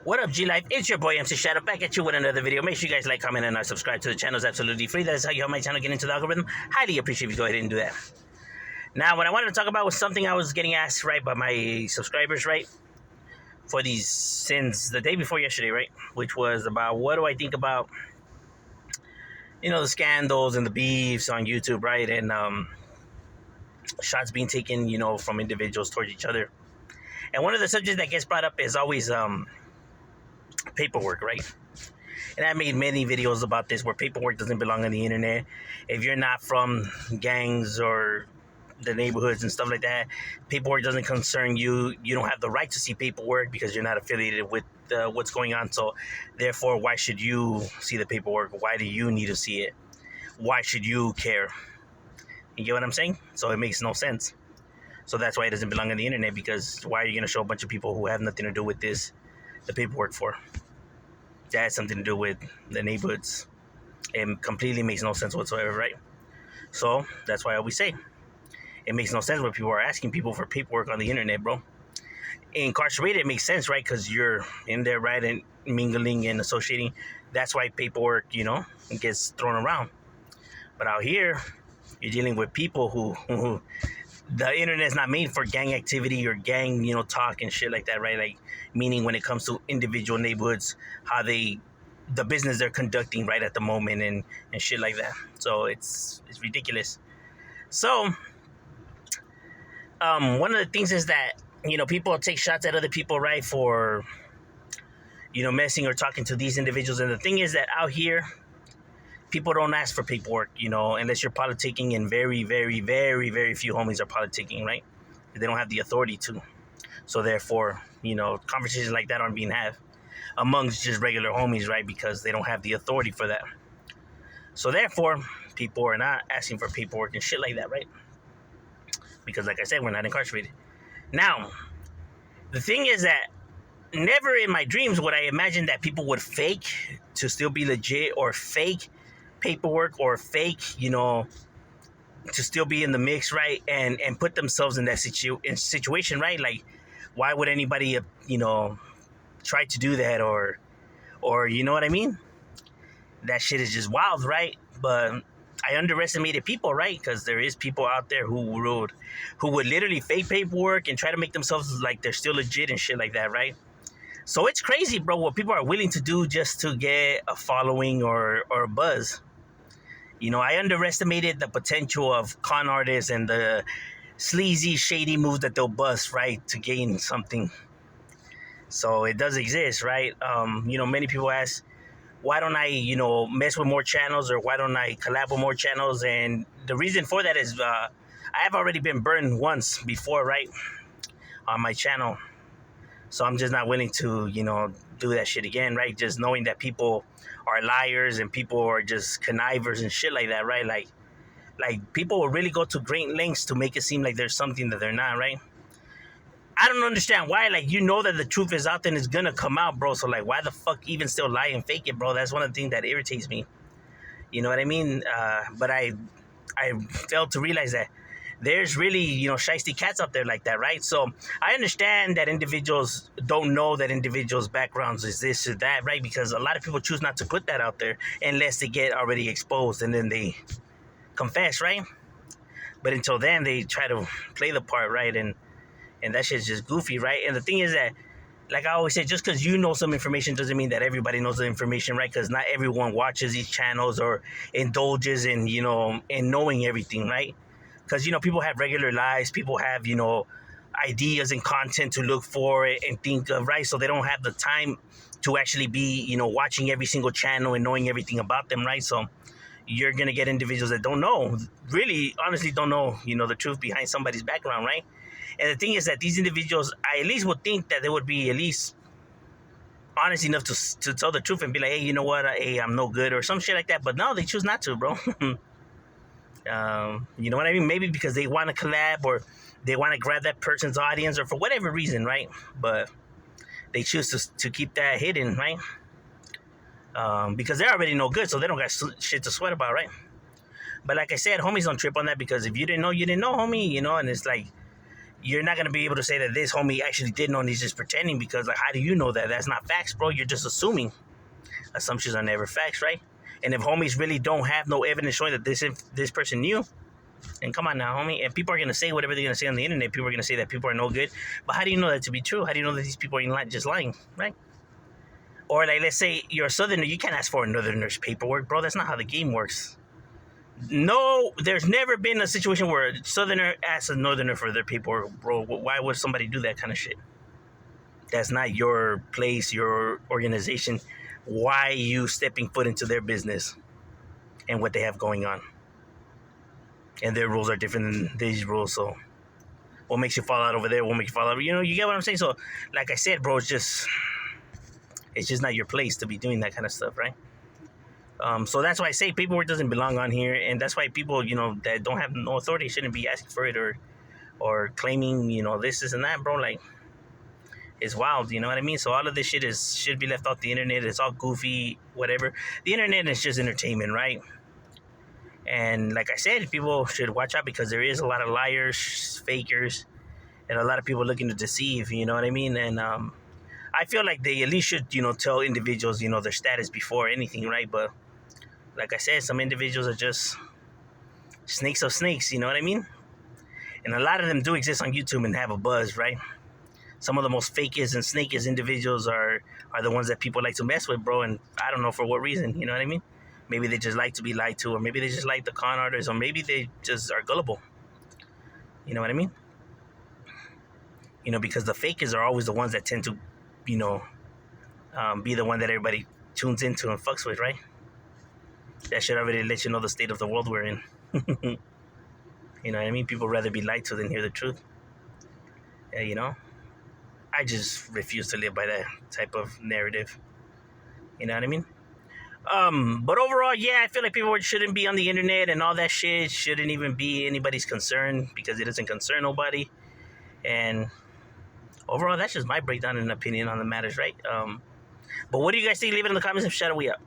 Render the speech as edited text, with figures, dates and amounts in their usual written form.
What up, G Life? It's your boy MC Shadow back at you with another video. Make sure you guys like, comment, and subscribe to the channel. It's absolutely free. That is how you help my channel get into the algorithm. Highly appreciate if you go ahead and do that. Now, what I wanted to talk about was something I was getting asked, right, by my subscribers, right, for these since the day before yesterday, right, which was about what do I think about, the scandals and the beefs on YouTube, right, and shots being taken, from individuals towards each other. And one of the subjects that gets brought up is always paperwork, right? And I made many videos about this where paperwork doesn't belong on the internet. If you're not from gangs or the neighborhoods and stuff like that, paperwork doesn't concern you. You don't have the right to see paperwork because you're not affiliated with what's going on. So therefore, why should you see the paperwork? Why do you need to see it? Why should you care? You get what I'm saying? So it makes no sense. So that's why it doesn't belong on the internet, because why are you going to show a bunch of people who have nothing to do with this the paperwork for? That has something to do with the neighborhoods. It completely makes no sense whatsoever, right? So that's why I always say it makes no sense when people are asking people for paperwork on the internet, bro. Incarcerated, it makes sense, right? Because you're in there, right, and mingling and associating. That's why paperwork, gets thrown around. But out here, you're dealing with people who the internet is not made for gang activity or gang, talk and shit like that, right? Like, meaning when it comes to individual neighborhoods, how the business they're conducting right at the moment and shit like that. So it's ridiculous. So, one of the things is that, people take shots at other people, right, for, messing or talking to these individuals. And the thing is that out here, people don't ask for paperwork, unless you're politicking, and very, very, very, very few homies are politicking, right? They don't have the authority to. So therefore, conversations like that aren't being had amongst just regular homies, right? Because they don't have the authority for that. So therefore, people are not asking for paperwork and shit like that, right? Because like I said, we're not incarcerated. Now, the thing is that never in my dreams would I imagine that people would fake to still be legit, or fake paperwork, or fake, to still be in the mix, right? And put themselves in that situation, right? Like, why would anybody, try to do that, or you know what I mean? That shit is just wild, right? But I underestimated people, right? Because there is people out there who would literally fake paperwork and try to make themselves like they're still legit and shit like that, right? So it's crazy, bro, what people are willing to do just to get a following or a buzz. I underestimated the potential of con artists and the sleazy, shady moves that they'll bust, right, to gain something. So it does exist, right? Many people ask, why don't I, mess with more channels, or why don't I collab with more channels? And the reason for that is I have already been burned once before, right, on my channel. So I'm just not willing to, do that shit again, right? Just knowing that people are liars and people are just connivers and shit like that, right? Like people will really go to great lengths to make it seem like there's something that they're not, right? I don't understand why. Like, that the truth is out there and it's gonna come out, bro. So like, why the fuck even still lie and fake it, bro? That's one of the things that irritates me. You know what I mean? But I failed to realize that there's really, shiesty cats out there like that, right? So I understand that individuals don't know that individuals' backgrounds is this or that, right? Because a lot of people choose not to put that out there unless they get already exposed and then they confess, right? But until then, they try to play the part, right? And that shit's just goofy, right? And the thing is that, like I always say, just because you know some information doesn't mean that everybody knows the information, right? Because not everyone watches these channels or indulges in, in knowing everything, right? Because, people have regular lives. People have, ideas and content to look for and think of, right? So they don't have the time to actually be, watching every single channel and knowing everything about them, right? So you're going to get individuals that don't know, really, honestly don't know, the truth behind somebody's background, right? And the thing is that these individuals, I at least would think that they would be at least honest enough to tell the truth and be like, hey, you know what? Hey, I'm no good or some shit like that. But no, they choose not to, bro. You know what I mean? Maybe because they want to collab, or they want to grab that person's audience, or for whatever reason, right? But they choose to keep that hidden, right? Because they're already no good, so they don't got shit to sweat about, right? But like I said, homies don't trip on that, because if you didn't know, homie, and it's like, you're not going to be able to say that this homie actually did know and he's just pretending, because like, how do you know that? That's not facts, bro. You're just assuming. Assumptions are never facts, right? And if homies really don't have no evidence showing that this person knew, and come on now, homie. And people are going to say whatever they're going to say on the internet. People are going to say that people are no good. But how do you know that to be true? How do you know that these people are just lying, right? Or like, let's say you're a Southerner. You can't ask for a Northerner's paperwork, bro. That's not how the game works. No, there's never been a situation where a Southerner asks a Northerner for their paperwork, bro. Why would somebody do that kind of shit? That's not your place, your organization. Why are you stepping foot into their business and what they have going on? And their rules are different than these rules, so what makes you fall out over there? What makes you fall out? You get what I'm saying? So, like I said, bro, it's just not your place to be doing that kind of stuff, right? So that's why I say paperwork doesn't belong on here, and that's why people, that don't have no authority shouldn't be asking for it or claiming, this and that, bro. Like, it's wild, you know what I mean? So all of this shit should be left off the internet. It's all goofy, whatever. The internet is just entertainment, right? And like I said, people should watch out, because there is a lot of liars, fakers, and a lot of people looking to deceive, you know what I mean? And I feel like they at least should, tell individuals, their status before anything, right? But like I said, some individuals are just snakes of snakes, you know what I mean? And a lot of them do exist on YouTube and have a buzz, right? Some of the most fakest and snakest individuals are the ones that people like to mess with, bro. And I don't know for what reason, you know what I mean? Maybe they just like to be lied to, or maybe they just like the con artists, or maybe they just are gullible. You know what I mean? Because the fakers are always the ones that tend to, be the one that everybody tunes into and fucks with, right? That should already let you know the state of the world we're in. You know what I mean? People rather be lied to than hear the truth. Yeah, I just refuse to live by that type of narrative. You know what I mean? But overall, yeah, I feel like people shouldn't be on the internet, and all that shit shouldn't even be anybody's concern, because it doesn't concern nobody. And overall, that's just my breakdown and opinion on the matters, right? But what do you guys think? Leave it in the comments and shout it. We up.